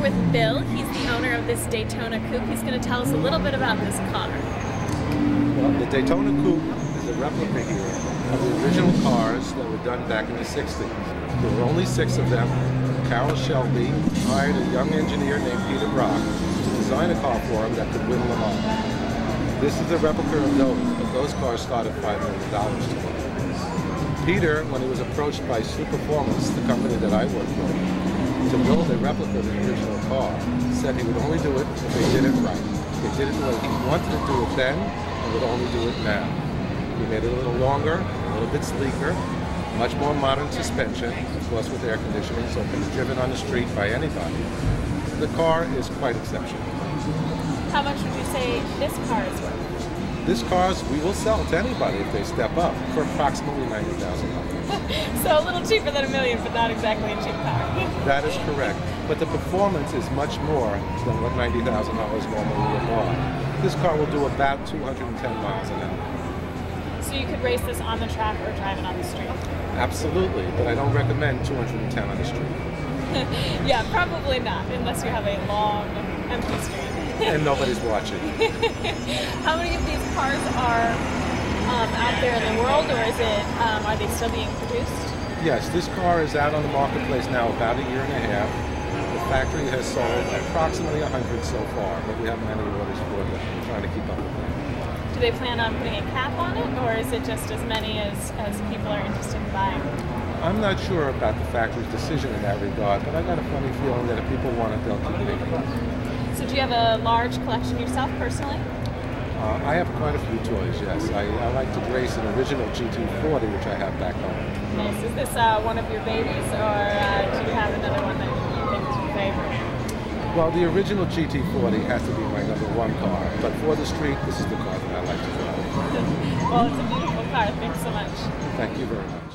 with Bill. He's the owner of this Daytona Coupe. He's going to tell us a little bit about this car. Well, the Daytona Coupe is a replica here of the original cars that were done back in the 60s. There were only 6 of them. Carroll Shelby hired a young engineer named Peter Brock to design a car for him that could win Le Mans. This is a replica of those, but those cars started $5 million to them. Peter, when he was approached by Performance, the company that I work for, to build a replica of the original car, said he would only do it if they did it right. They did it the way he wanted to do it then, and would only do it now. He made it a little longer, a little bit sleeker, much more modern suspension, of course with air conditioning, so it can be driven on the street by anybody. The car is quite exceptional. How much would you say this car is worth? This car we will sell to anybody if they step up for approximately $90,000. So a little cheaper than $1 million, but not exactly a cheap car. That is correct. But the performance is much more than what $90,000 normally would buy. This car will do about 210 miles an hour. So you could race this on the track or drive it on the street? Absolutely, but I don't recommend 210 on the street. Yeah, probably not, unless you have a long, empty street. And nobody's watching. How many of these cars are out there in the world, or is it, are they still being produced? Yes, this car is out on the marketplace now about a year and a half. The factory has sold approximately 100 so far, but we have many orders for them. We're trying to keep up with them. Do they plan on putting a cap on it, or is it just as many as people are interested in buying? I'm not sure about the factory's decision in that regard, but I got a funny feeling that if people want it, they'll keep making it. So do you have a large collection yourself, personally? I have quite a few toys, yes. I like to race an original GT40, which I have back home. Nice. Is this one of your babies, or do you have another one that you think is your favorite? Well, the original GT40 has to be my #1 car, but for the street, this is the car that I like to drive. Well, it's a beautiful car. Thanks so much. Thank you very much.